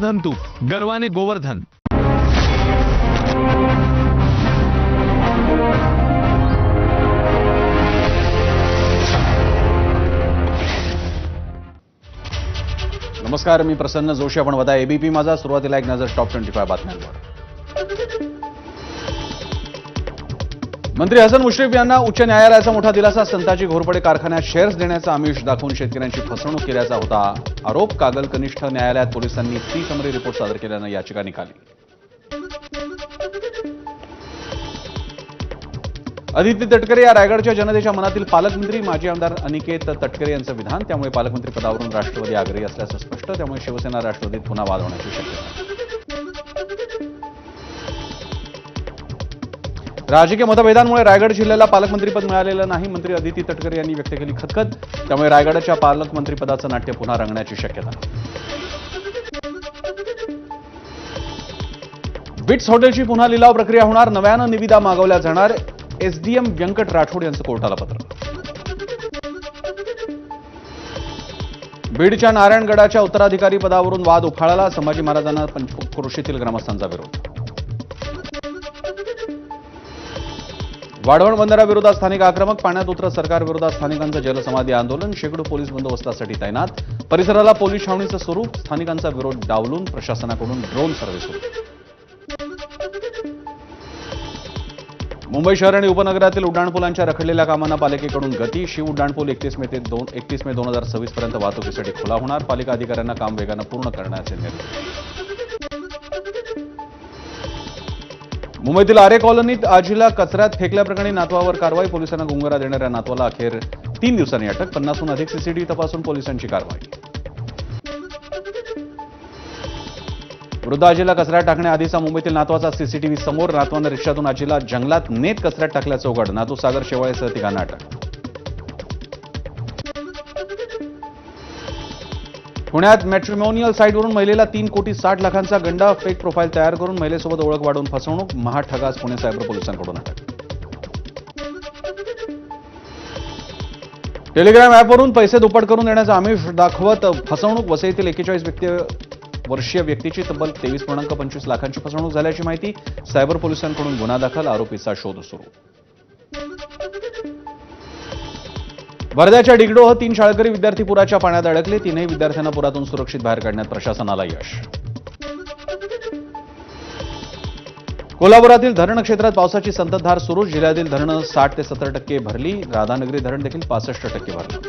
परंतु गर्वाने गोवर्धन. नमस्कार, मी प्रसन्न जोशी. आपण बघा एबीपी माझा. सुरुवातीला एक नजर टॉप 25 बातम्यांवर. मंत्री हसन मुश्रीफ यांना उच्च न्यायालयाचा मोठा दिलासा. संताजी घोरपडे कारखान्यात शेअर्स देण्याचा आमिष दाखवून शेतकऱ्यांची फसवणूक केल्याचा होता आरोप. कागल कनिष्ठ न्यायालयात पोलिसांनी प्री समरी रिपोर्ट सादर केल्यानं याचिका निकाली. अदिती तटकरे या रायगडच्या जनतेच्या मनातील पालकमंत्री. माजी आमदार अनिकेत तटकरे यांचं विधान. त्यामुळे पालकमंत्री पदावरून राष्ट्रवादी आग्रही असल्याचं स्पष्ट. त्यामुळे शिवसेना राष्ट्रवादीत पुन्हा वाद होण्याची शक्यता. राजकीय मतभेदांमुळे रायगड जिल्ह्याला पालकमंत्रीपद मिळालेलं नाही. मंत्री अदिती तटकरे यांनी व्यक्त केली खदखद. त्यामुळे रायगडच्या पालकमंत्रीपदाचं नाट्य पुन्हा रंगण्याची शक्यता. बिट्स हॉटेलची पुन्हा लिलाव प्रक्रिया होणार. नव्यानं निविदा मागवल्या जाणार. एसडीएम व्यंकट राठोड यांचं कोर्टाला पत्र. बीडच्या नारायणगडाच्या उत्तराधिकारी पदावरून वाद उफाळला. संभाजी महाराजांना पंचक्रोशीतील ग्रामस्थांचा विरोध. वाढवण बंदराविरोधात स्थानिक आक्रमक. पाण्यात उतरत सरकारविरोधात स्थानिकांचं जलसमाधी आंदोलन. शेकडो पोलीस बंदोबस्तासाठी तैनात. परिसराला पोलीस छावणीचं स्वरूप. स्थानिकांचा विरोध डावलून प्रशासनाकडून ड्रोन सर्व्हे सुरू. मुंबई शहर आणि उपनगरातील उड्डाणपुलांच्या रखडलेल्या कामांना पालिकेकडून गती. शिव उड्डाणपूल 31 मे 2026 पर्यंत वाहतुकीसाठी खुला होणार. पालिका अधिकाऱ्यांना काम वेगानं पूर्ण करण्याचे निर्देश. मुंबईतील आरे कॉलनीत आजीला कचऱ्यात फेकल्याप्रकरणी नातवावर कारवाई. पोलिसांना गुंगारा देणाऱ्या नातवाला अखेर 3 दिवसांनी अटक. 50हून अधिक सीसीटीव्ही तपासून पोलिसांची कारवाई. वृद्ध आजीला कचऱ्यात टाकण्याआधीचा मुंबईतील नातवाचा सीसीटीव्ही समोर. नातवानं रिक्षातून आजीला जंगलात नेत कचऱ्यात टाकल्याचं उघड. नातू सागर शेवाळेसह तिघांना अटक. पुण्यात मॅट्रिमोनियल साईटवरून महिलेला 3,60,00,000चा गंडा. फेक प्रोफाईल तयार करून महिलेसोबत ओळख वाढवून फसवणूक. महाठगास पुणे सायबर पोलिसांकडून अटक. टेलिग्राम ॲपवरून पैसे दुप्पट करून देण्याचा आमिष दाखवत फसवणूक. वसईतील 41 वर्षीय व्यक्तीची तब्बल 23.25 लाखांची फसवणूक झाल्याची माहिती. सायबर पोलिसांकडून गुन्हा दाखल. आरोपीचा शोध सुरू. वर्ध्याच्या डिगडोह 3 शाळकरी विद्यार्थी पुराच्या पाण्यात अडकले. 3ही विद्यार्थ्यांना पुरातून सुरक्षित बाहेर काढण्यात प्रशासनाला यश. कोल्हापुरातील धरण क्षेत्रात पावसाची संततधार सुरू. जिल्ह्यातील धरणं 60 ते 70% भरली. राधानगरी धरण देखील 65% भरलं.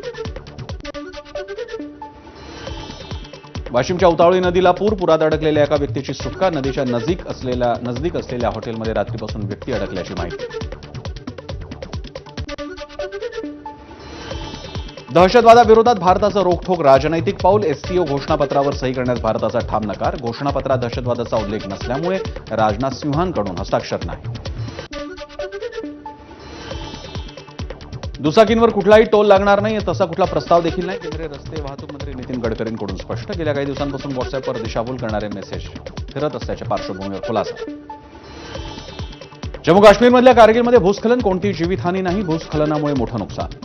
वाशिमच्या उतावळी नदीला पुरात अडकलेल्या एका व्यक्तीची सुटका. नदीच्या नजीक असलेल्या हॉटेलमध्ये रात्रीपासून व्यक्ती अडकल्याची माहिती. दहशतवादाविरोधात भारताचं रोखठोक राजनैतिक पाऊल. एससीओ घोषणापत्रावर सही करण्यास भारताचा ठाम नकार. घोषणापत्रात दहशतवादाचा उल्लेख नसल्यामुळे राजनाथ सिंहांकडून हस्ताक्षर नाही. दुचाकींवर कुठलाही टोल लागणार नाही, तसा कुठला प्रस्ताव देखील नाही. केंद्रीय रस्ते वाहतूक मंत्री नितीन गडकरींकडून स्पष्ट. गेल्या काही दिवसांपासून व्हॉट्सअॅपवर दिशाभूल करणारे मेसेज फिरत असल्याच्या पार्श्वभूमीवर खुलासा. जम्मू काश्मीरमधल्या कारगिलमध्ये भूस्खलन. कोणतीही जीवितहानी नाही. भूस्खलनामुळे मोठं नुकसान.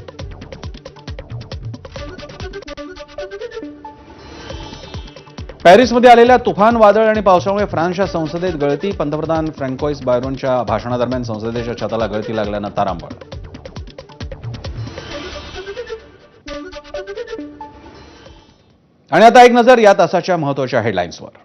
पॅरिसमध्ये आलेल्या तुफान वादळ आणि पावसामुळे फ्रान्सच्या संसदेत गळती. पंतप्रधान फ्रँकोइस बायरोनच्या भाषणादरम्यान संसदेच्या छताला गळती लागल्यानं तारांबळ. आणि आता एक नजर या तासाच्या महत्त्वाच्या हेडलाईन्सवर.